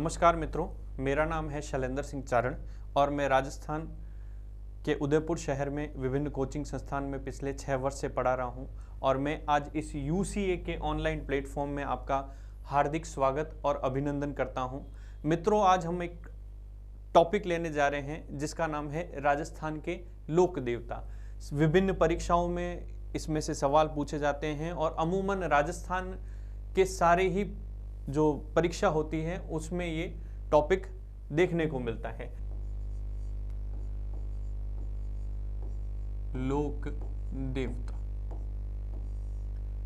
नमस्कार मित्रों, मेरा नाम है शैलेंद्र सिंह चारण और मैं राजस्थान के उदयपुर शहर में विभिन्न कोचिंग संस्थान में पिछले 6 वर्ष से पढ़ा रहा हूं और मैं आज इस UCA के ऑनलाइन प्लेटफॉर्म में आपका हार्दिक स्वागत और अभिनंदन करता हूं। मित्रों, आज हम एक टॉपिक लेने जा रहे हैं जिसका नाम है राजस्थान के लोक देवता। विभिन्न परीक्षाओं में इसमें से सवाल पूछे जाते हैं और अमूमन राजस्थान के सारे ही जो परीक्षा होती है उसमें ये टॉपिक देखने को मिलता है। लोक देवता।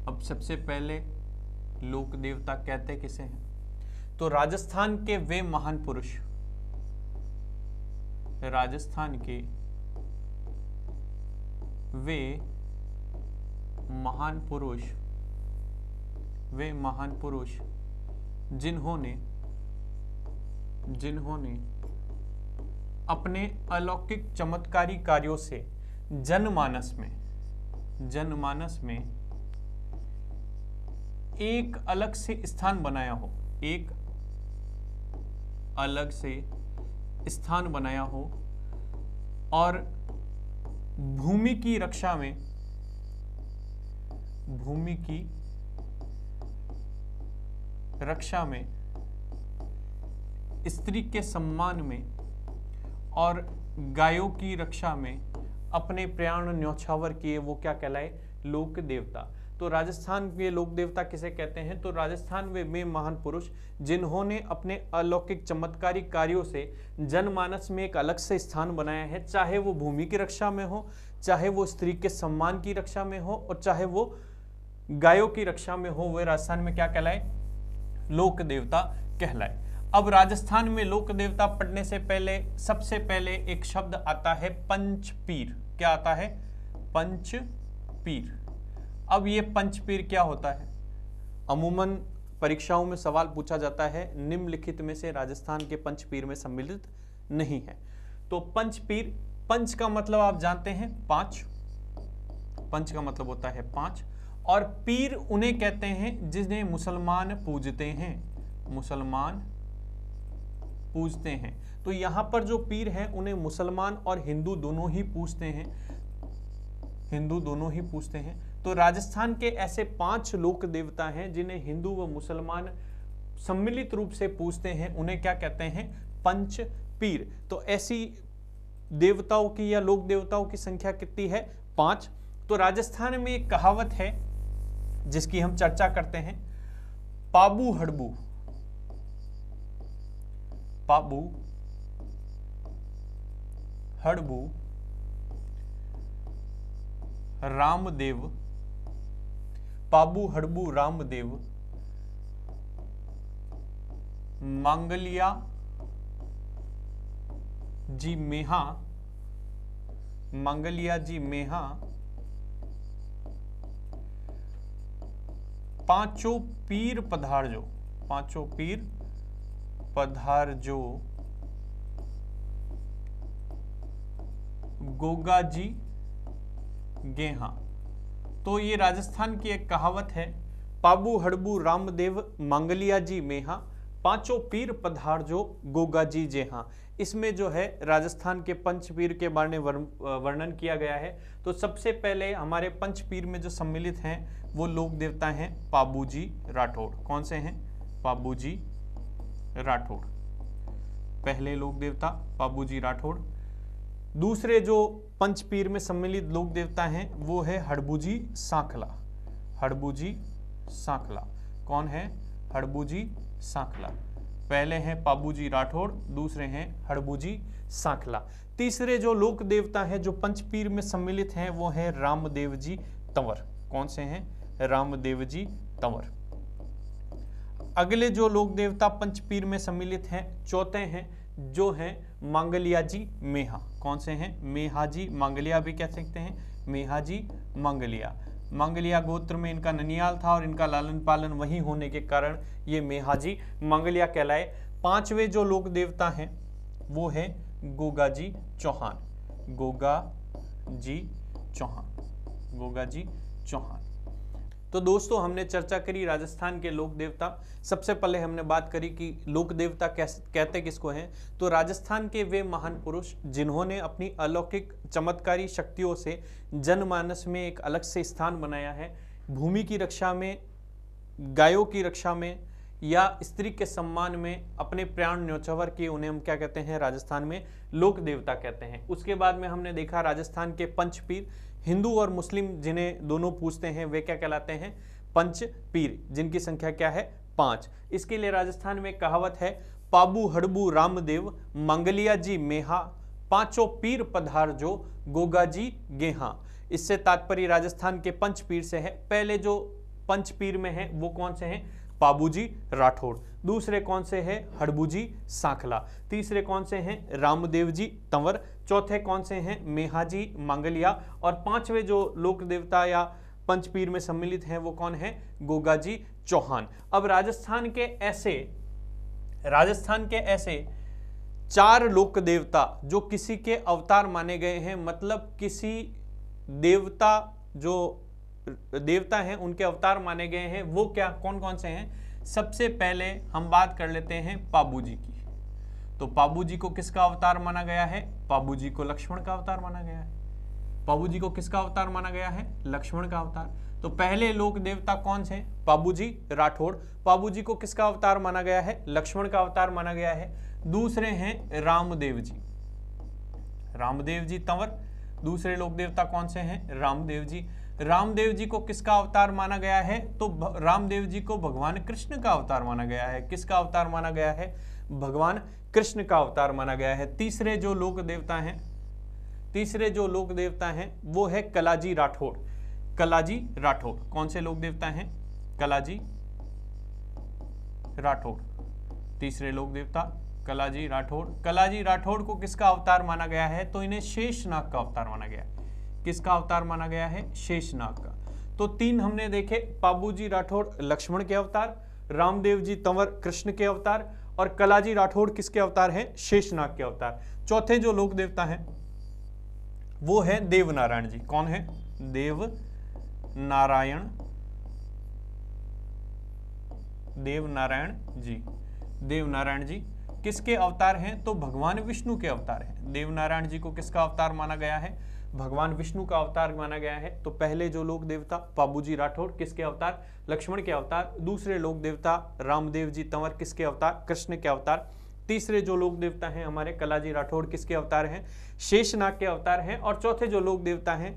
अब सबसे पहले लोक देवता कहते किसे हैं? तो राजस्थान के वे महान पुरुष, राजस्थान के वे महान पुरुष जिन्होंने अपने अलौकिक चमत्कारी कार्यों से जनमानस में एक अलग से स्थान बनाया हो, और भूमि की रक्षा में स्त्री के सम्मान में और गायों की रक्षा में अपने प्राण न्यौछावर किए, वो क्या कहलाए? लोक देवता। तो राजस्थान के लोक देवता किसे कहते हैं? तो राजस्थान में महान पुरुष जिन्होंने अपने अलौकिक चमत्कारी कार्यों से जनमानस में एक अलग से स्थान बनाया है, चाहे वो भूमि की रक्षा में हो, चाहे वो स्त्री के सम्मान की रक्षा में हो, और चाहे वो गायों की रक्षा में हो, वे राजस्थान में क्या कहलाए? लोक देवता कहलाए। अब राजस्थान में लोक देवता पढ़ने से पहले सबसे पहले एक शब्द आता है पंचपीर। क्या आता है? पंचपीर। अब ये पंचपीर क्या होता है? अमूमन परीक्षाओं में सवाल पूछा जाता है, निम्नलिखित में से राजस्थान के पंचपीर में सम्मिलित नहीं है। तो पंचपीर, पंच का मतलब आप जानते हैं 5, पंच का मतलब होता है 5, और पीर उन्हें कहते हैं जिन्हें मुसलमान पूजते हैं। तो यहां पर जो पीर हैं उन्हें मुसलमान और हिंदू दोनों ही पूजते हैं। तो राजस्थान के ऐसे 5 लोक देवता हैं जिन्हें हिंदू व मुसलमान सम्मिलित रूप से पूजते हैं, उन्हें क्या कहते हैं? पंच पीर। तो ऐसी देवताओं की या लोक देवताओं की संख्या कितनी है? 5। तो राजस्थान में एक कहावत है जिसकी हम चर्चा करते हैं, पाबू हड़बू रामदेव, पाबू हड़बू रामदेव मांगलिया जी मेहा पांचों पीर पधारजो गोगा जी गेहा। तो ये राजस्थान की एक कहावत है, पाबू हड़बू रामदेव मांगलिया जी मेहा पांचों पीर पधारजो गोगा जी जेहा। इसमें जो है राजस्थान के पंचपीर के बारे में वर्णन किया गया है। तो सबसे पहले हमारे पंचपीर में जो सम्मिलित हैं वो लोक देवता हैं पाबूजी राठौड़। कौन से हैं? पाबूजी राठौड़, पहले लोक देवता पाबूजी राठौड़। दूसरे जो पंचपीर में सम्मिलित लोक देवता हैं वो है हड़बूजी सांखला। कौन है? हड़बूजी सांखला। पहले हैं पाबूजी राठौड़, दूसरे हैं हड़बूजी सांखला। तीसरे जो लोक देवता हैं जो पंचपीर में सम्मिलित हैं वो है रामदेव जी तंवर। कौन से हैं? रामदेव जी तंवर। अगले जो लोक देवता पंचपीर में सम्मिलित हैं, चौथे हैं, जो हैं मांगलिया जी मेहा। कौन से हैं? मेहा जी मांगलिया भी कह सकते हैं, मेहा जी मांगलिया गोत्र में इनका ननियाल था और इनका लालन पालन वहीं होने के कारण ये मेहा जी मांगलिया कहलाए। 5वें जो लोक देवता हैं वो है गोगा जी चौहान। तो दोस्तों हमने चर्चा करी राजस्थान के लोक देवता। सबसे पहले हमने बात करी कि लोक देवता कहते किसको हैं। तो राजस्थान के वे महान पुरुष जिन्होंने अपनी अलौकिक चमत्कारी शक्तियों से जनमानस में एक अलग से स्थान बनाया है। भूमि की रक्षा में, गायों की रक्षा में या स्त्री के सम्मान में अपने प्राण न्योछावर किए, उन्हें हम क्या कहते हैं, राजस्थान में लोक देवता कहते हैं। उसके बाद में हमने देखा राजस्थान के पंचपीर, हिंदू और मुस्लिम जिन्हें दोनों पूजते हैं वे क्या कहलाते हैं, पंचपीर, जिनकी संख्या क्या है, 5। इसके लिए राजस्थान में कहावत है, पाबू हड़बू रामदेव मंगलिया जी मेहा, पांचों पीर पधार जो गोगा जी गेहा। इससे तात्पर्य राजस्थान के पंचपीर से है। पहले जो पंचपीर में है वो कौन से हैं, पाबूजी राठौड़। दूसरे कौन से हैं, हड़बूजी सांखला। तीसरे कौन से हैं, रामदेव जी तंवर। चौथे कौन से हैं, मेहाजी मांगलिया। और पांचवें जो लोक देवता या पंचपीर में सम्मिलित हैं वो कौन है, गोगाजी चौहान। अब राजस्थान के ऐसे 4 लोक देवता जो किसी के अवतार माने गए हैं, मतलब किसी देवता जो देवता हैं उनके अवतार माने गए हैं, वो क्या कौन कौन से हैं। सबसे पहले हम बात कर लेते हैं पाबूजी की। तो पाबूजी को किसका अवतार माना गया है, पाबूजी को लक्ष्मण का अवतार माना गया है। पाबूजी को किसका अवतार माना गया है, लक्ष्मण का अवतार। तो पहले लोक देवता कौन से, पाबूजी राठौड़। पाबूजी को किसका अवतार माना गया है, लक्ष्मण का अवतार माना गया है। दूसरे हैं रामदेव जी, रामदेव जी तंवर। दूसरे लोक देवता कौन से हैं, रामदेव जी। रामदेव जी को किसका अवतार माना गया है, तो रामदेव जी को भगवान कृष्ण का अवतार माना गया है। किसका अवतार माना गया है, भगवान कृष्ण का अवतार माना गया है। तीसरे जो लोक देवता हैं वो है कलाजी राठौड़। कलाजी राठौड़ कौन से लोक देवता हैं, कलाजी राठौड़। तीसरे लोक देवता कलाजी राठौड़। कलाजी राठौड़ को किसका अवतार माना गया है, तो इन्हें शेषनाग का अवतार माना गया है। किसका अवतार माना गया है, शेषनाग का। तो 3 हमने देखे, पाबूजी राठौड़ लक्ष्मण के अवतार, रामदेव जी तंवर कृष्ण के अवतार, और कलाजी राठौड़ किसके अवतार हैं, शेषनाग के अवतार। चौथे जो लोक देवता हैं वो है देवनारायण जी। कौन है, देवनारायण जी। देवनारायण जी किसके अवतार हैं, तो भगवान विष्णु के अवतार हैं। देवनारायण जी को किसका अवतार माना गया है, भगवान विष्णु का अवतार माना गया है। तो पहले जो लोक देवता पाबूजी राठौड़ किसके अवतार, लक्ष्मण के अवतार। दूसरे लोक देवता रामदेव जी तंवर किसके अवतार, कृष्ण के अवतार। तीसरे जो लोक देवता हैं हमारे कलाजी राठौड़ किसके अवतार हैं, शेषनाग के अवतार हैं। और चौथे जो लोक देवता हैं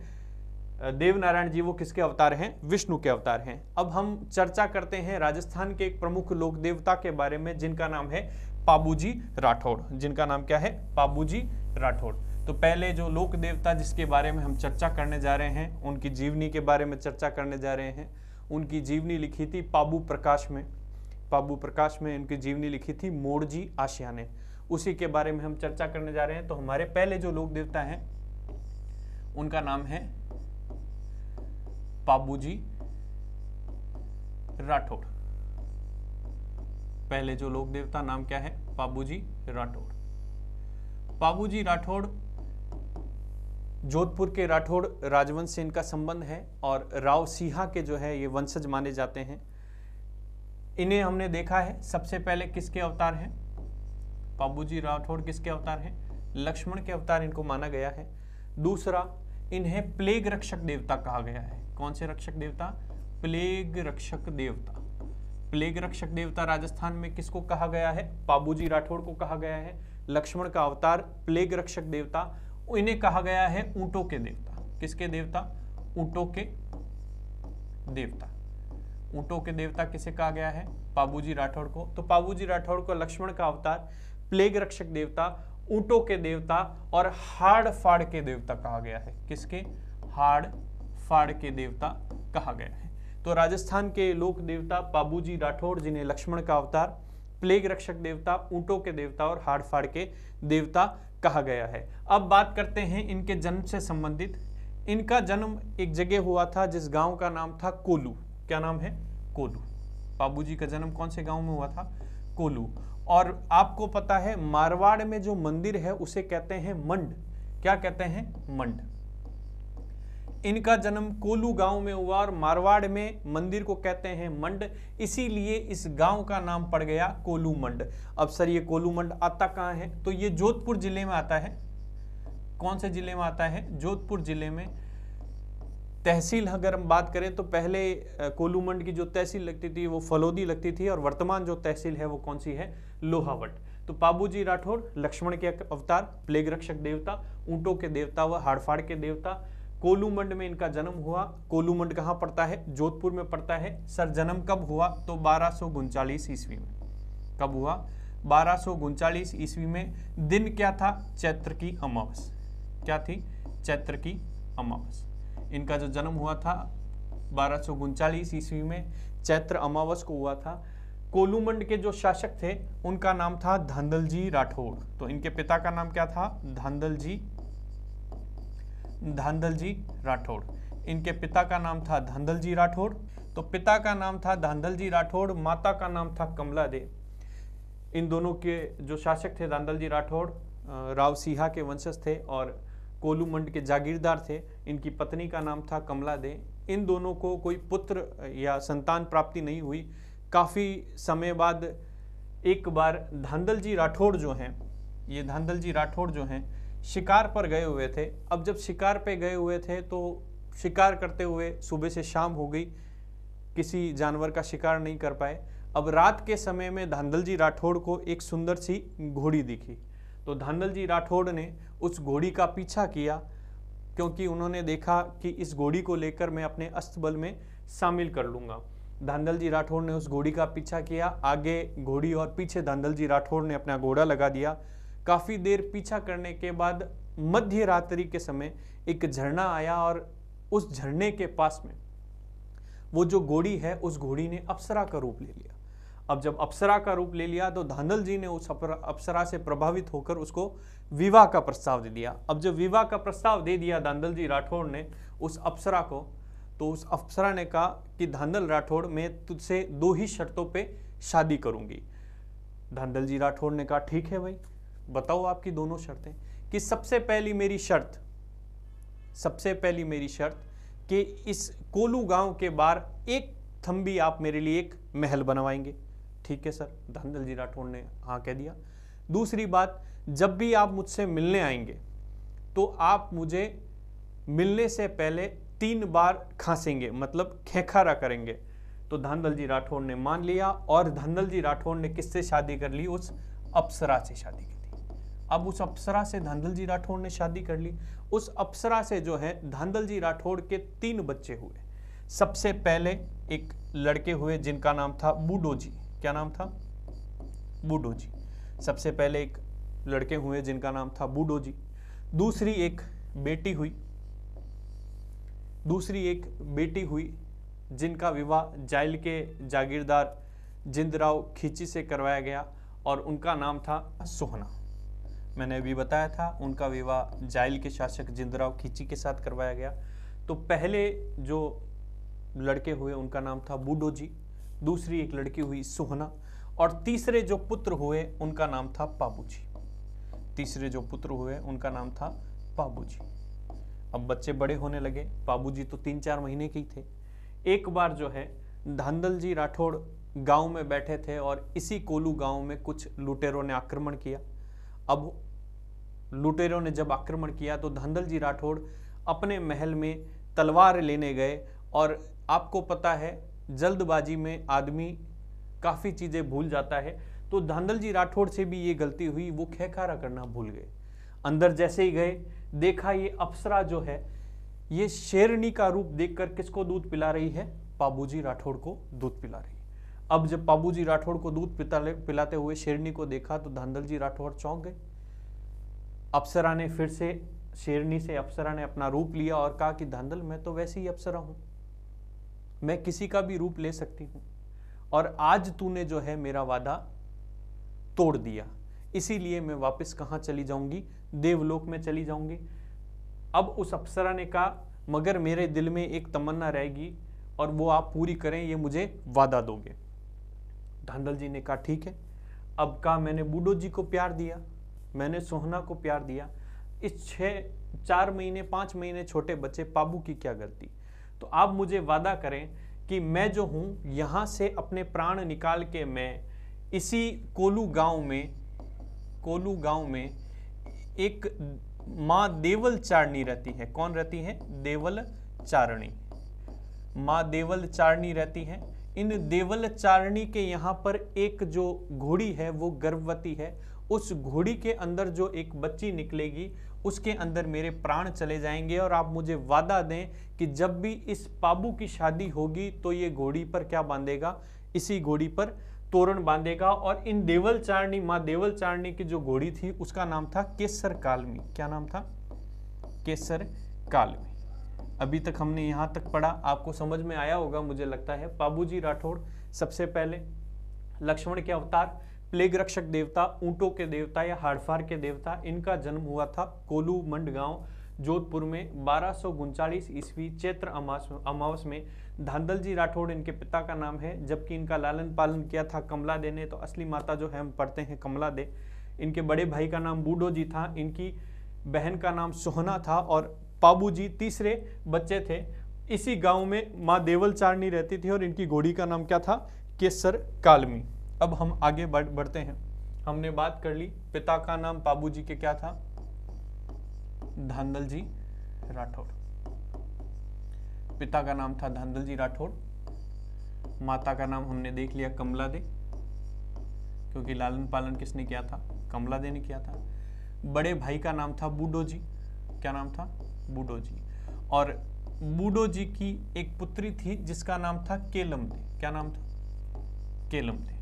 देवनारायण जी वो किसके अवतार हैं, विष्णु के अवतार हैं। अब हम चर्चा करते हैं राजस्थान के एक प्रमुख लोक देवता के बारे में जिनका नाम है पाबूजी राठौड़। जिनका नाम क्या है, पाबूजी राठौड़। तो पहले जो लोक देवता जिसके बारे में हम चर्चा करने जा रहे हैं, उनकी जीवनी के बारे में चर्चा करने जा रहे हैं। उनकी जीवनी लिखी थी पाबू प्रकाश में उनकी जीवनी लिखी थी मोड़जी आशिया ने। उसी के बारे में हम चर्चा करने जा रहे हैं। तो हमारे पहले जो लोक देवता हैं उनका नाम है पाबूजी राठौड़। पहले जो लोक देवता नाम क्या है, पाबूजी राठौड़। पाबूजी राठौड़ जोधपुर के राठौड़ राजवंश से इनका संबंध है और राव सिंहा के जो है ये वंशज माने जाते हैं। इन्हें हमने देखा है सबसे पहले किसके अवतार हैं, पाबूजी राठौड़ किसके अवतार हैं, लक्ष्मण के अवतार इनको माना गया है। दूसरा, इन्हें प्लेग रक्षक देवता कहा गया है। कौन से रक्षक देवता, प्लेग रक्षक देवता। प्लेग रक्षक देवता राजस्थान में किसको कहा गया है, पाबूजी राठौड़ को कहा गया है। लक्ष्मण का अवतार प्लेग रक्षक देवता, इन्हें कहा गया है ऊंटों के देवता। किसके देवता, ऊंटों के देवता। ऊंटों के देवता किसे कहा गया है, पाबूजी राठौड़ को। तो पाबूजी राठौड़ को लक्ष्मण का अवतार, प्लेग रक्षक देवता, ऊंटों के देवता और हाड़ फाड़ के देवता कहा गया है। किसके, हाड़ फाड़ के देवता कहा गया है। तो राजस्थान के लोक देवता पाबूजी राठौड़ जिन्हें लक्ष्मण का अवतार, प्लेग रक्षक देवता, ऊंटों के देवता और हाड़ फाड़ के देवता कहा गया है। अब बात करते हैं इनके जन्म से संबंधित। इनका जन्म एक जगह हुआ था जिस गांव का नाम था कोलू। क्या नाम है, कोलू। पाबूजी का जन्म कौन से गांव में हुआ था, कोलू। और आपको पता है मारवाड़ में जो मंदिर है उसे कहते हैं मंड। क्या कहते हैं, मंड। इनका जन्म कोलू गांव में हुआ और मारवाड़ में मंदिर को कहते हैं मंड, इसीलिए इस गांव का नाम पड़ गया कोलू मंड। अब सर ये कोलू मंड आता कहाँ है? तो ये जोधपुर जिले में आता है। कौन से जिले में आता है? जोधपुर जिले में। तहसील अगर हम बात करें तो पहले कोलू मंड की जो तहसील लगती थी वो फलोदी लगती थी, और वर्तमान जो तहसील है वो कौन सी है? लोहावट। तो पाबूजी राठौड़ लक्ष्मण के अवतार, प्लेग रक्षक देवता, ऊंटों के देवता व हाड़फाड़ के देवता। कोलू मंड में इनका जन्म हुआ। कोलू मंड कहाँ पड़ता है? जोधपुर में पड़ता है। सर जन्म कब हुआ? तो 1239 ईस्वी में। कब हुआ? 1239 ईस्वी में। दिन क्या था? चैत्र की अमावस। क्या थी? चैत्र की अमावस। इनका जो जन्म हुआ था 1239 ईस्वी में, चैत्र अमावस को हुआ था। कोलू मंड के जो शासक थे उनका नाम था धांधलजी राठौड़। तो इनके पिता का नाम क्या था? धांधलजी राठौड़। इनके पिता का नाम था धांधलजी राठौड़। तो पिता का नाम था धांधलजी राठौड़, माता का नाम था कमला दे। इन दोनों के जो शासक थे धांधलजी राठौड़ राव सिहा के वंशज थे और कोलू मंड के जागीरदार थे। इनकी पत्नी का नाम था कमला दे। इन दोनों को कोई पुत्र या संतान प्राप्ति नहीं हुई। काफ़ी समय बाद एक बार धांधलजी राठौड़ जो हैं, ये धांधलजी राठौड़ जो हैं शिकार पर गए हुए थे। अब जब शिकार पे गए हुए थे तो शिकार करते हुए सुबह से शाम हो गई, किसी जानवर का शिकार नहीं कर पाए। अब रात के समय में धांधलजी राठौड़ को एक सुंदर सी घोड़ी दिखी। तो धांधलजी राठौड़ ने उस घोड़ी का पीछा किया, क्योंकि उन्होंने देखा कि इस घोड़ी को लेकर मैं अपने अस्तबल में शामिल कर लूँगा। धांधलजी राठौड़ ने उस घोड़ी का पीछा किया, आगे घोड़ी और पीछे धांधलजी राठौड़ ने अपना घोड़ा लगा दिया। काफ़ी देर पीछा करने के बाद मध्य रात्रि के समय एक झरना आया और उस झरने के पास में वो जो घोड़ी है उस घोड़ी ने अप्सरा का रूप ले लिया। अब जब अप्सरा का रूप ले लिया तो धांधलजी ने उस अप्सरा से प्रभावित होकर उसको विवाह का प्रस्ताव दे दिया। अब जब विवाह का प्रस्ताव दे दिया धांधलजी राठौड़ ने उस अप्सरा को, तो उस अप्सरा ने कहा कि धांधल राठौड़ मैं तुझसे 2 ही शर्तों पे शादी करूंगी। धांधलजी राठौड़ ने कहा ठीक है भाई, बताओ आपकी दोनों शर्तें। कि सबसे पहली मेरी शर्त कि इस कोलू गांव के बाहर एक थंबी आप मेरे लिए एक महल बनवाएंगे। ठीक है सर, धांधलजी राठौड़ ने हाँ कह दिया। दूसरी बात, जब भी आप मुझसे मिलने आएंगे तो आप मुझे मिलने से पहले 3 बार खांसेंगे, मतलब खेखारा करेंगे। तो धांधलजी राठौड़ ने मान लिया और धांधलजी राठौड़ ने किससे शादी कर ली? उस अप्सरा से शादी की थी। अब उस अप्सरा से धांधलजी राठौड़ ने शादी कर ली। उस अप्सरा से जो है धांधलजी राठौड़ के 3 बच्चे हुए। सबसे पहले एक लड़के हुए जिनका नाम था बूडोजी। क्या नाम था? बूडोजी। सबसे पहले एक लड़के हुए जिनका नाम था बूडोजी। दूसरी एक बेटी हुई जिनका विवाह जायल के जागीरदार जिंदराव खींची से करवाया गया और उनका नाम था सोहना। मैंने अभी बताया था उनका विवाह जायल के शासक जिंदराव खींची के साथ करवाया गया। तो पहले जो लड़के हुए उनका नाम था बूडोजी, दूसरी एक लड़की हुई सोहना और तीसरे जो पुत्र हुए उनका नाम था पाबूजी। अब बच्चे बड़े होने लगे। पाबूजी तो 3-4 महीने के ही थे। एक बार जो है धांधलजी राठौड़ गांव में बैठे थे और इसी कोलू गांव में कुछ लुटेरों ने आक्रमण किया। अब लुटेरों ने जब आक्रमण किया तो धांधलजी राठौड़ अपने महल में तलवार लेने गए और आपको पता है जल्दबाजी में आदमी काफ़ी चीज़ें भूल जाता है। तो धांधलजी राठौड़ से भी ये गलती हुई, वो खेखारा करना भूल गए। अंदर जैसे ही गए देखा ये अप्सरा जो है ये शेरनी का रूप देखकर किसको दूध पिला रही है? पाबूजी राठौड़ को दूध पिला रही है। अब जब पाबूजी राठौड़ को दूध पिलाते हुए शेरनी को देखा तो धांधलजी राठौड़ चौंक गए। अप्सरा ने फिर से शेरनी से अप्सरा ने अपना रूप लिया और कहा कि धांधल मैं तो वैसे ही अप्सरा हूं, मैं किसी का भी रूप ले सकती हूं और आज तूने जो है मेरा वादा तोड़ दिया, इसीलिए मैं वापस कहां चली जाऊंगी? देवलोक में चली जाऊंगी। अब उस अप्सरा ने कहा मगर मेरे दिल में एक तमन्ना रहेगी और वो आप पूरी करें, ये मुझे वादा दोगे? धांधलजी ने कहा ठीक है। अब कहा मैंने बूडोजी को प्यार दिया, मैंने सोहना को प्यार दिया, इस 4 महीने 5 महीने छोटे बच्चे पाबू की क्या गलती। तो आप मुझे वादा करें कि मैं जो हूं यहां से अपने प्राण निकाल के मैं इसी कोलू गांव में एक माँ देवल चारणी रहती है। कौन रहती है? देवल चारणी। माँ देवल चारणी रहती है। इन देवल चारणी के यहाँ पर एक जो घोड़ी है वो गर्भवती है। उस घोड़ी के अंदर जो एक बच्ची निकलेगी उसके अंदर मेरे प्राण चले जाएंगे। और आप मुझे वादा दें कि जब भी इस पाबू की शादी होगी तो ये घोड़ी पर क्या बांधेगा? इसी घोड़ी पर तोरण बांधेगा। और इन देवल चारणी, माँ देवल चारणी की जो घोड़ी थी उसका नाम था केसर कालमी। क्या नाम था? केसर कालमी। अभी तक हमने यहाँ तक पढ़ा, आपको समझ में आया होगा मुझे लगता है। पाबूजी राठौड़ सबसे पहले लक्ष्मण के अवतार, प्लेग रक्षक देवता, ऊंटों के देवता या हाड़फाड़ के देवता। इनका जन्म हुआ था कोलू मंड गांव जोधपुर में 1239 ईस्वी चैत्र अमावस में। धांधल जी राठौड़ इनके पिता का नाम है, जबकि इनका लालन पालन किया था कमला दे ने। तो असली माता जो है हम पढ़ते हैं कमला दे। इनके बड़े भाई का नाम बूढ़ो जी था, इनकी बहन का नाम सोहना था और पाबू जी तीसरे बच्चे थे। इसी गांव में माँ देवल चारणी रहती थी और इनकी घोड़ी का नाम क्या था? केसर कालमी। अब हम आगे बढ़ते हैं। हमने बात कर ली पिता का नाम पाबू जी के क्या था? धांधल जी राठौड़। पिता का नाम था धांधल जी राठौड़। माता का नाम हमने देख लिया कमला दे, क्योंकि लालन पालन किसने किया था? कमला दे ने किया था। बड़े भाई का नाम था बूढ़ो जी। क्या नाम था? बूढ़ो जी। और बूढ़ो जी की एक पुत्री थी जिसका नाम था केलम दे। क्या नाम था? केलम दे।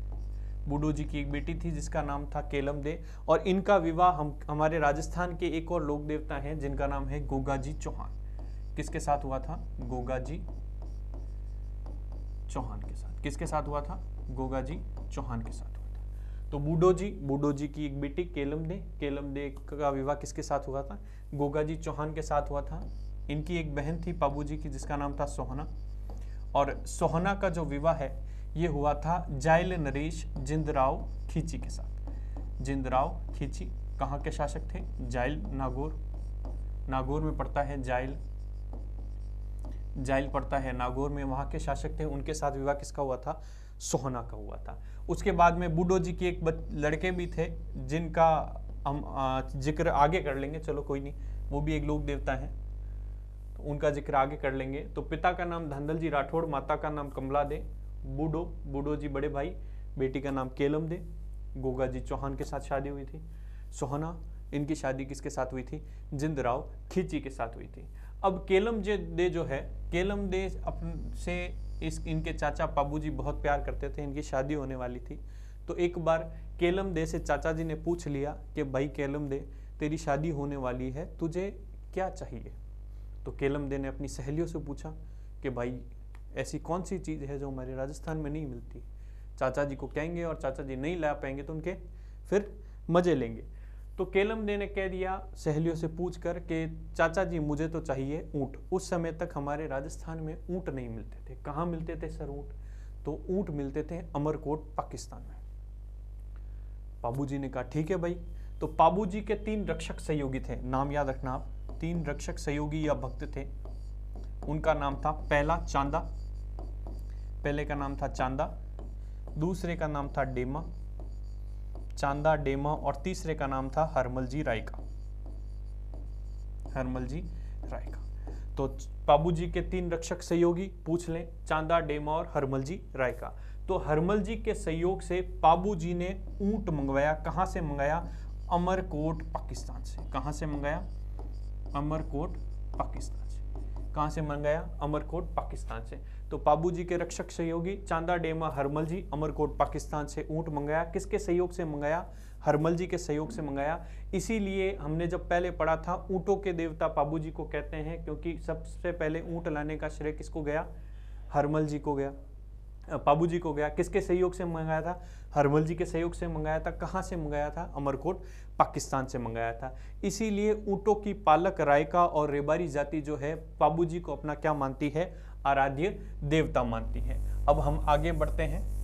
बूढ़ो जी की एक बेटी थी जिसका नाम था केलम दे। और इनका विवाह हमारे राजस्थान के एक और लोक देवता हैं जिनका नाम है गोगा जी चौहान। किसके साथ हुआ था? गोगा जी चौहान के साथ। किसके साथ हुआ था? गोगा जी चौहान के साथ हुआ था। तो बूढ़ो जी की एक बेटी केलम दे का विवाह किसके साथ हुआ था? गोगा जी चौहान के साथ हुआ था। इनकी एक बहन थी पाबू जी की जिसका नाम था सोहना। और सोहना का जो विवाह है ये हुआ था जायल नरेश जिंदराव खींची के साथ। जिंदराव खींची कहाँ के शासक थे? जायल नागौर में पड़ता है जायल पड़ता है नागौर में, वहां के शासक थे। उनके साथ विवाह किसका हुआ था? सोहना का हुआ था। उसके बाद में बूढ़ो जी की एक लड़के भी थे जिनका हम जिक्र आगे कर लेंगे। चलो कोई नहीं, वो भी एक लोक देवता है तो उनका जिक्र आगे कर लेंगे। तो पिता का नाम धांधल जी राठौड़, माता का नाम कमला दे। बूढ़ो जी बड़े भाई, बेटी का नाम केलम दे। गोगा जी चौहान के साथ शादी हुई थी। सोहना, इनकी शादी किसके साथ हुई थी? जिंदराव खींची के साथ हुई थी। अब केलम दे जो है, केलम दे से इनके चाचा पाबू जी बहुत प्यार करते थे। इनकी शादी होने वाली थी। तो एक बार केलम दे से चाचा जी ने पूछ लिया कि भाई केलम दे, तेरी शादी होने वाली है, तुझे क्या चाहिए? तो केलम दे ने अपनी सहेलियों से पूछा कि भाई ऐसी कौन सी चीज़ है जो हमारे राजस्थान में नहीं मिलती। चाचा जी को कहेंगे और चाचा जी नहीं ला पाएंगे तो उनके फिर मजे लेंगे। तो केलम दे ने कह दिया सहेलियों से पूछ कर कि चाचा जी मुझे तो चाहिए ऊँट। उस समय तक हमारे राजस्थान में ऊँट नहीं मिलते थे। कहाँ मिलते थे सर ऊँट? तो ऊँट मिलते थे अमरकोट पाकिस्तान में। पाबू जी ने कहा ठीक है भाई। तो पाबू जी के 3 रक्षक सहयोगी थे, नाम याद रखना आप। 3 रक्षक सहयोगी या भक्त थे। उनका नाम था पहला चांदा, पहले का नाम था चांदा, दूसरे का नाम था डेमा, चांदा डेमा, और तीसरे का नाम था हरमल जी रायका। हरमल जी रायका। तो पाबू जी के 3 रक्षक सहयोगी पूछ लें, चांदा डेमा और हरमल जी रायका। तो हरमल जी के सहयोग से पाबू जी ने ऊंट मंगवाया। कहां से मंगाया? अमरकोट पाकिस्तान से। कहां से मंगाया? अमरकोट पाकिस्तान से। कहां से मंगाया? अमरकोट पाकिस्तान से। तो पाबू जी के रक्षक सहयोगी चांदा डेमा हरमल जी अमरकोट पाकिस्तान से ऊंट मंगाया। किसके सहयोग से मंगाया? हरमल जी के सहयोग से मंगाया। इसीलिए हमने जब पहले पढ़ा था ऊंटों के देवता पाबू जी को कहते हैं, क्योंकि सबसे पहले ऊंट लाने का श्रेय किसको गया? हरमल जी को गया, पाबू जी को गया। किसके सहयोग से मंगाया था? हरमल जी के सहयोग से मंगाया था। कहाँ से मंगाया था? अमरकोट पाकिस्तान से मंगाया था। इसीलिए ऊंटों की पालक रायका और रेबारी जाति जो है पाबू जी को अपना क्या मानती है? आराध्य देवता मानती है। अब हम आगे बढ़ते हैं।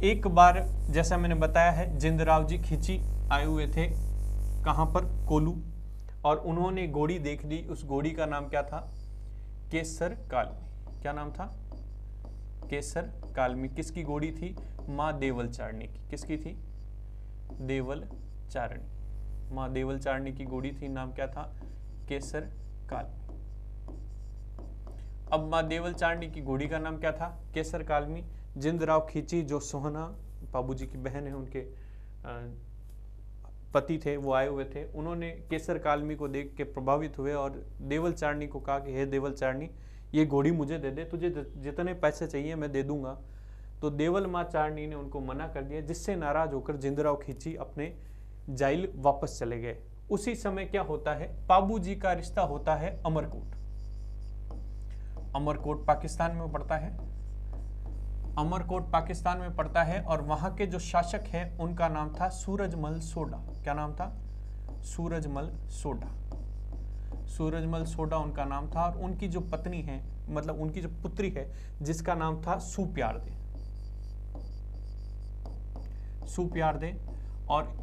एक बार जैसा मैंने बताया है जिंदराव जी खींची आए हुए थे कहाँ पर? कोलू। और उन्होंने घोड़ी देख ली, उस घोड़ी का नाम क्या था? केसर कालमी। क्या नाम था? केसर कालमी। किसकी घोड़ी थी? माँ देवल चारणी की। किसकी थी? देवल चारणी। माँ देवल चारणी की घोड़ी थी, नाम क्या था? केसर कालमी। अब माँ देवल चारणी की घोड़ी का नाम क्या था? केसर कालमी। जिंदराव खींची, जो सोहना बाबूजी की बहन है, उनके पति थे, वो आए हुए थे। उन्होंने केसर कालमी को देख के प्रभावित हुए और देवल चारणी को कहा कि हे देवल चारणी, ये घोड़ी मुझे दे दे, तुझे जितने पैसे चाहिए मैं दे दूंगा। तो देवल माँ चारणी ने उनको मना कर दिया, जिससे नाराज होकर जिंदराव खींची अपने जाइल वापस चले गए। उसी समय क्या होता है? बाबूजी का रिश्ता होता है अमरकोट। अमरकोट पाकिस्तान में पड़ता है। अमरकोट पाकिस्तान में पड़ता है और वहां के जो शासक हैं उनका नाम था सूरजमल सोडा। क्या नाम था? सूरजमल सोडा। सूरजमल सोडा उनका नाम था। और उनकी जो पत्नी है, मतलब उनकी जो पुत्री है, जिसका नाम था सुप्यारदे। सुप्यारदे। और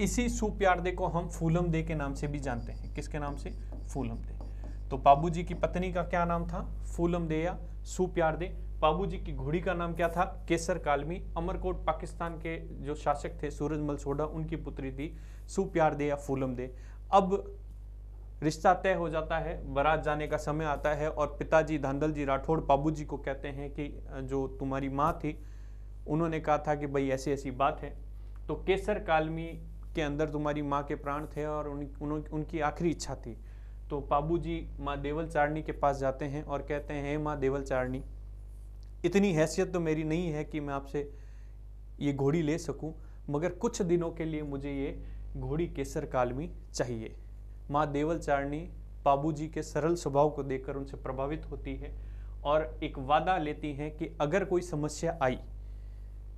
इसी सुप्यारदे को हम फूलम दे के नाम से भी जानते हैं। किसके नाम से? फूलम दे। तो बाबूजी की पत्नी का क्या नाम था? फूलम दे या सुप्यारदे। बाबूजी की घोड़ी का नाम क्या था? केसर कालमी। अमरकोट पाकिस्तान के जो शासक थे सूरजमल सोडा, उनकी पुत्री थी सुप्यारदे या फूलम दे। अब रिश्ता तय हो जाता है, बारात जाने का समय आता है और पिताजी धांधल जी राठौड़ बाबूजी को कहते हैं कि जो तुम्हारी माँ थी, उन्होंने कहा था कि भाई ऐसी ऐसी बात है, तो केसर कालमी के अंदर तुम्हारी माँ के प्राण थे और उनकी आखिरी इच्छा थी। तो बाबूजी माँ देवल चारणी के पास जाते हैं और कहते हैं, हे माँ देवल चारणी, इतनी हैसियत तो मेरी नहीं है कि मैं आपसे ये घोड़ी ले सकूं, मगर कुछ दिनों के लिए मुझे ये घोड़ी केसर कालमी चाहिए। माँ देवल चारणी बाबूजी के सरल स्वभाव को देखकर उनसे प्रभावित होती है और एक वादा लेती हैं कि अगर कोई समस्या आई,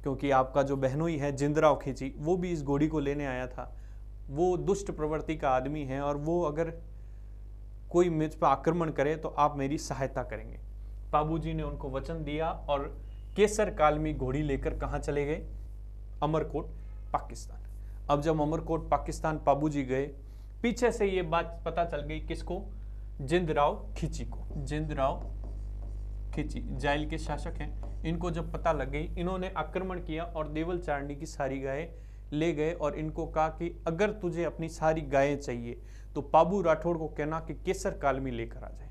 क्योंकि आपका जो बहनोई है जिंदराव खींची, वो भी इस घोड़ी को लेने आया था, वो दुष्ट प्रवृत्ति का आदमी है और वो अगर कोई मुझ पर आक्रमण करे तो आप मेरी सहायता करेंगे। बाबूजी ने उनको वचन दिया और केसर कालमी घोड़ी लेकर कहाँ चले गए? अमरकोट पाकिस्तान। अब जब अमरकोट पाकिस्तान बाबूजी गए, पीछे से ये बात पता चल गई किसको? जिंदराव खींची को। जिंदराव खींची जाइल के शासक हैं। इनको जब पता लग गई, इन्होंने आक्रमण किया और देवल चारणी की सारी गायें ले गए और इनको कहा कि अगर तुझे अपनी सारी गायें चाहिए तो बाबू राठौड़ को कहना कि केसर कालमी लेकर आ जाए।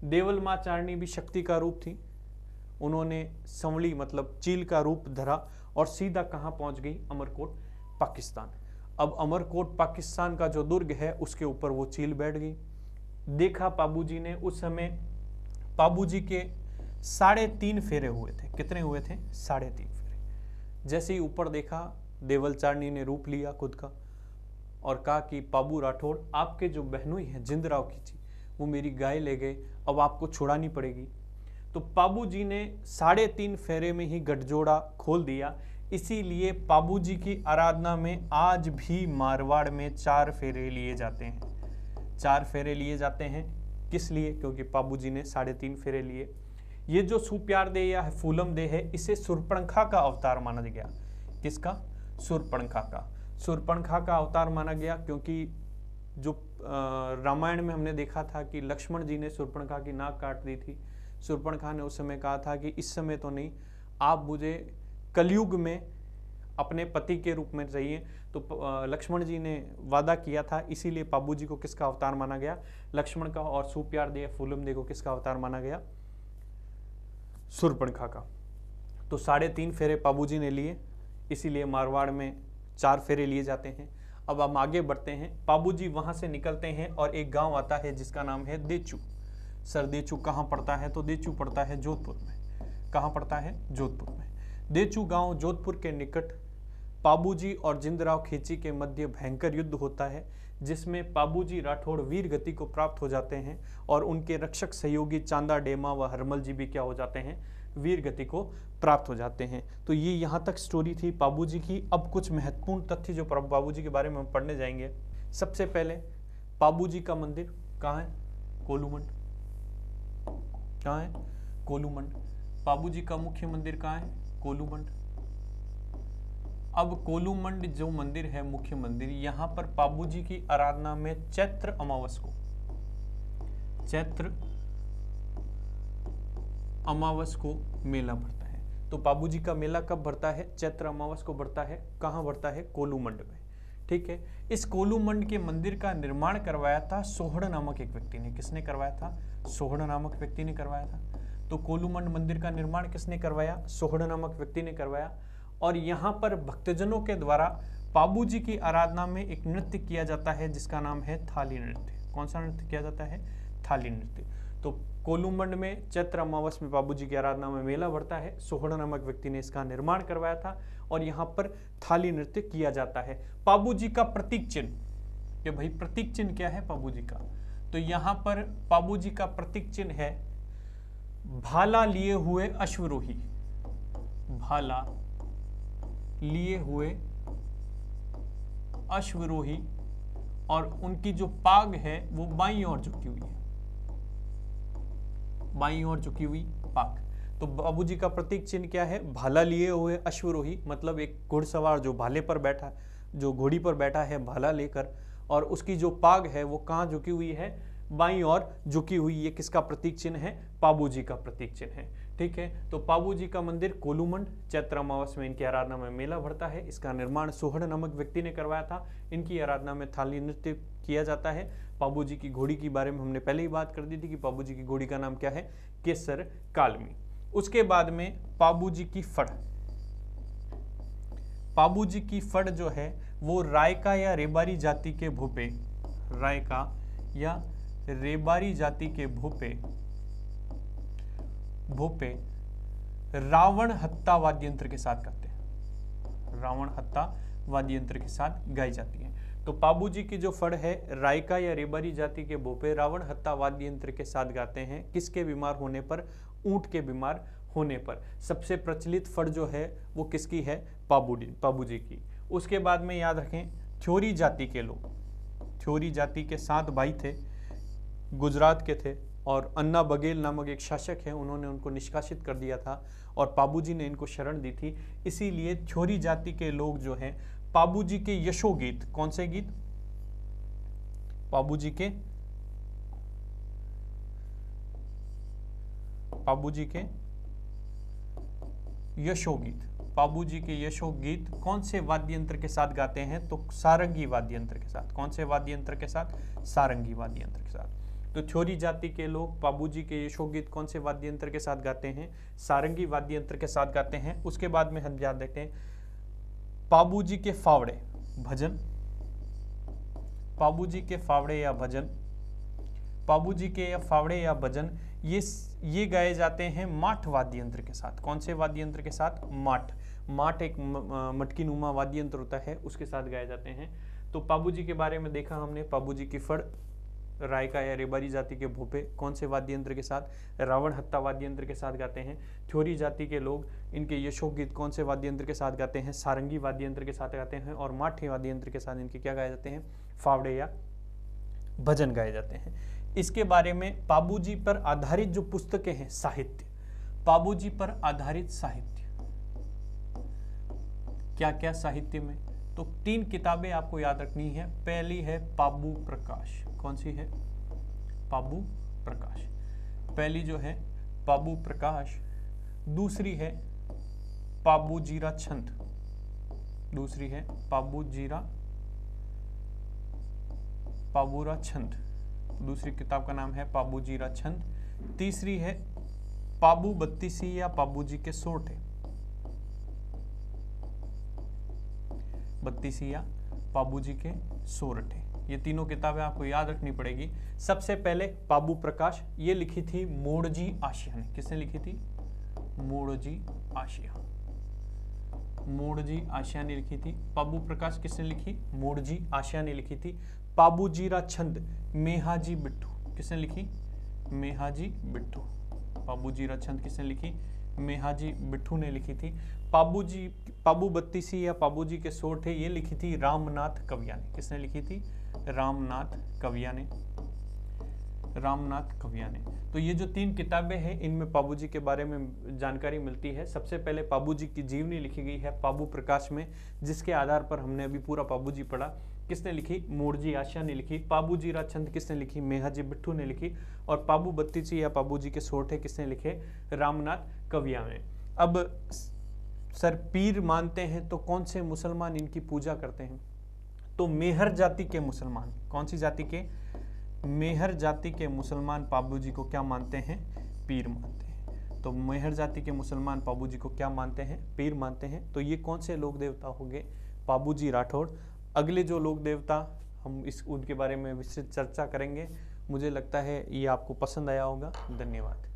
देवल माँ चारणी भी शक्ति का रूप थी। उन्होंने संवली मतलब चील का रूप धरा और सीधा कहाँ पहुंच गई? अमरकोट पाकिस्तान। अब अमरकोट पाकिस्तान का जो दुर्ग है उसके ऊपर वो चील बैठ गई। देखा बाबूजी ने, उस समय बाबूजी के 3.5 फेरे हुए थे। कितने हुए थे? 3.5 फेरे। जैसे ही ऊपर देखा, देवल चारणी ने रूप लिया खुद का और कहा कि बाबू राठौड़, आपके जो बहनोई है जिंदराव खींची, वो मेरी गाय ले गए, अब आपको छुड़ानी पड़ेगी। तो बाबूजी ने 3.5 फेरे में ही गठजोड़ा खोल दिया। इसीलिए बाबूजी की आराधना में आज भी मारवाड़ में 4 फेरे लिए जाते हैं। 4 फेरे लिए जाते हैं। किस लिए? क्योंकि बाबूजी ने 3.5 फेरे लिए। ये जो सुप्यारदे या फूलम दे है, इसे सुर्पणखा का अवतार माना गया। किसका? सुर्पणखा का। सुर्पणखा का अवतार माना गया क्योंकि जो रामायण में हमने देखा था कि लक्ष्मण जी ने सुर्पणखा की नाक काट दी थी। सुर्पणखा ने उस समय कहा था कि इस समय तो नहीं, आप मुझे कलयुग में अपने पति के रूप में चाहिए। तो लक्ष्मण जी ने वादा किया था, इसीलिए बाबूजी को किसका अवतार माना गया? लक्ष्मण का। और सुप्यारदे फूलम दे को किसका अवतार माना गया? सुर्पणखा का। तो 3.5 फेरे बाबूजी ने लिए, इसीलिए मारवाड़ में 4 फेरे लिए जाते हैं। अब हम आगे बढ़ते हैं। बाबूजी वहां से निकलते हैं और एक गांव आता है जिसका नाम है देचू। सर देचू कहाँ पड़ता है? तो देचू पड़ता है जोधपुर में। कहाँ पड़ता है? जोधपुर में। देचू गांव जोधपुर के निकट बाबूजी और जिंदराव खींची के मध्य भयंकर युद्ध होता है, जिसमें बाबूजी राठौड़ वीर गति को प्राप्त हो जाते हैं और उनके रक्षक सहयोगी चांदा डेमा व हरमल जी भी क्या हो जाते हैं? वीर गति को प्राप्त हो जाते हैं। तो ये यहाँ तक स्टोरी थी बाबूजी की। अब कुछ महत्वपूर्ण तथ्य जो बाबूजी के बारे में हम पढ़ने जाएंगे। सबसे पहले बाबूजी का मंदिर कहाँ है? कोलूमंड। कहाँ है? कोलूमंड। बाबूजी का मुख्य मंदिर कहाँ है? कोलूमंड। अब कोलूमंड जो मंदिर है, मुख्य मंदिर, यहाँ पर पाबू जी की आराधना में चैत्र अमावस को मेला भरता है। तो पाबू जी का मेला कब भरता है? चैत्र अमावस को भरता है। कहाँ भरता है? कोलूमंड में। ठीक है। इस कोलूमंड के मंदिर का निर्माण करवाया था सोहड़ नामक एक व्यक्ति ने। किसने करवाया था? सोहड़ नामक व्यक्ति ने करवाया था। तो कोलूमंड मंदिर का निर्माण किसने करवाया? सोहड़ नामक व्यक्ति ने करवाया। और यहाँ पर भक्तजनों के द्वारा पाबू जी की आराधना में एक नृत्य किया जाता है जिसका नाम है थाली नृत्य। कौन सा नृत्य किया जाता है? थाली नृत्य। तो कोलूमंड में चैत्र अमावस में पाबू जी की आराधना में मेला भरता है। सोहड़ नामक व्यक्ति ने इसका निर्माण करवाया था और यहाँ पर थाली नृत्य किया जाता है। पाबू जी का प्रतीक चिन्ह, कि भाई प्रतीक चिन्ह क्या है पाबू जी का? तो यहाँ पर पाबू जी का प्रतीक चिन्ह है भाला लिए हुए अश्वरोही। भाला लिए हुए अश्वरोही, और उनकी जो पाग है वो बाईं ओर झुकी हुई है। बाईं ओर झुकी हुई पाग। तो बाबू जी का प्रतीक चिन्ह क्या है? भाला लिए हुए अश्वरोही, मतलब एक घुड़सवार जो भाले पर बैठा, जो घोड़ी पर बैठा है भाला लेकर, और उसकी जो पाग है वो कहाँ झुकी हुई है? बाईं ओर झुकी हुई। ये किसका प्रतीक चिन्ह है? पाबू जी का प्रतीक चिन्ह है। ठीक है। तो पाबू जी का मंदिर कोलूमंड, चैत्र अमावस में इनकी आराधना में मेला भरता है। इसका निर्माण सोहड़ नामक व्यक्ति ने करवाया था। इनकी आराधना में थाली नृत्य किया जाता है। पाबू जी की घोड़ी के बारे में हमने पहले ही बात कर दी थी कि पाबू जी की घोड़ी का नाम क्या है? केसर कालमी। उसके बाद में पाबू जी की फड़। पाबू जी की फड़ जो है वो रायका या रेबारी जाति के भूपे, रायका या रेबारी जाति के भूपे रावण हत्ता वाद्य यंत्र के साथ गाते हैं। रावण हत्ता वाद्य यंत्र के साथ गाई जाती है। तो पाबू जी की जो फड़ है रायका या रेबारी जाति के भूपे रावण हत्ता वाद्य यंत्र के साथ गाते हैं। किसके बीमार होने पर? ऊंट के बीमार होने पर। सबसे प्रचलित फड़ जो है वो किसकी है? पाबू जी की। उसके बाद में याद रखें थ्योरी जाति के लोग, थ्योरी जाति के 7 भाई थे, गुजरात के थे, और अन्ना बघेल नामक एक शासक है, उन्होंने उनको निष्कासित कर दिया था और पाबू जी ने इनको शरण दी थी। इसीलिए थ्योरी जाति के लोग जो हैं पाबू जी के यशो गीत, कौन से गीत? पाबू जी के यशो गीत, पाबू जी के यशो गीत कौन से वाद्य यंत्र के साथ गाते हैं? तो सारंगी वाद्य यंत्र के साथ। कौन से वाद्य यंत्र के साथ? सारंगी वाद्य यंत्र के साथ। तो थ्योरी जाति के लोग पाबू जी के यशो गीत कौन से वाद्य यंत्र के साथ गाते हैं? सारंगी वाद्य यंत्र के साथ गाते हैं। उसके बाद में हम याद देखते हैं पाबू जी के फावड़े भजन, पाबू जी के फावड़े या भजन, पाबू जी के फावड़े या भजन ये गाए जाते हैं माठ वाद्य यंत्र के साथ। कौन से वाद्य यंत्र के साथ? माठ। माठ एक मटकी नुमा वाद्य यंत्र होता है, उसके साथ गाए जाते हैं। तो पाबू जी के बारे में देखा हमने, पाबू जी की फड़ रायका या रेबारी जाति के भूपे कौन से वाद्य यंत्र के साथ? रावण हत्ता वाद्य यंत्र के साथ गाते हैं। थ्योरी जाति के लोग इनके यशोक गीत कौन से वाद्य यंत्र के साथ गाते हैं? सारंगी वाद्य यंत्र के साथ गाते हैं। और माठी वाद्य यंत्र के साथ इनके क्या गाए जाते हैं? फावड़े या भजन गाए जाते हैं। इसके बारे में पाबू जी पर आधारित जो पुस्तकें हैं, साहित्य, पाबू जी पर आधारित साहित्य, क्या क्या साहित्य में? तो 3 किताबें आपको याद रखनी है। पहली है पाबू प्रकाश। कौन सी है? पाबू प्रकाश। पहली जो है पाबू प्रकाश। दूसरी है पाबू जीरा छंद, दूसरी है पाबूरा छंद, दूसरी किताब का नाम है पाबू जीरा छंद। तीसरी है पाबू बत्तीसी या पाबू जी के सोरठे, बत्तीसी या पाबू जी के सोरठे। ये तीनों किताबें आपको याद रखनी पड़ेगी। सबसे पहले पाबू प्रकाश, ये लिखी थी मोड़जी आशिया ने। किसने लिखी थी? मोड़जी आशिया, मोड़जी आशिया ने लिखी थी। पाबू प्रकाश किसने लिखी? मोड़जी आशिया ने लिखी थी। पाबू जीरा छंद मेहाजी बिट्ठू, किसने लिखी? मेहाजी बिट्ठू। पाबू जीरा छंद किसने लिखी? मेहाजी बिट्ठू ने लिखी थी। पाबू बत्तीसी या पाबू जी के सोरठे ये लिखी थी रामनाथ कविया ने। किसने लिखी थी? रामनाथ कविया ने। रामनाथ कविया ने। तो ये जो 3 किताबें हैं इनमें पाबू जी के बारे में जानकारी मिलती है। सबसे पहले पाबू जी की जीवनी लिखी गई है पाबू प्रकाश में, जिसके आधार पर हमने अभी पूरा पाबू जी पढ़ा। किसने लिखी? मोरजी आशा ने लिखी। पाबू जी राचंद किसने लिखी? मेहाजी बिट्ठू ने लिखी। और पाबू बत्तीसी या पाबू जी के सोठे किसने लिखे? रामनाथ कविया ने। अब सर पीर मानते हैं तो कौन से मुसलमान इनकी पूजा करते हैं? तो मेहर जाति के मुसलमान। कौन सी जाति के? मेहर जाति के मुसलमान पाबू जी को क्या मानते हैं? पीर मानते हैं। तो मेहर जाति के मुसलमान पाबू जी को क्या मानते हैं? पीर मानते हैं। तो ये कौन से लोक देवता हो गए? पाबू जी राठौड़। अगले जो लोक देवता हम उनके बारे में विस्तृत चर्चा करेंगे। मुझे लगता है ये आपको पसंद आया होगा। धन्यवाद।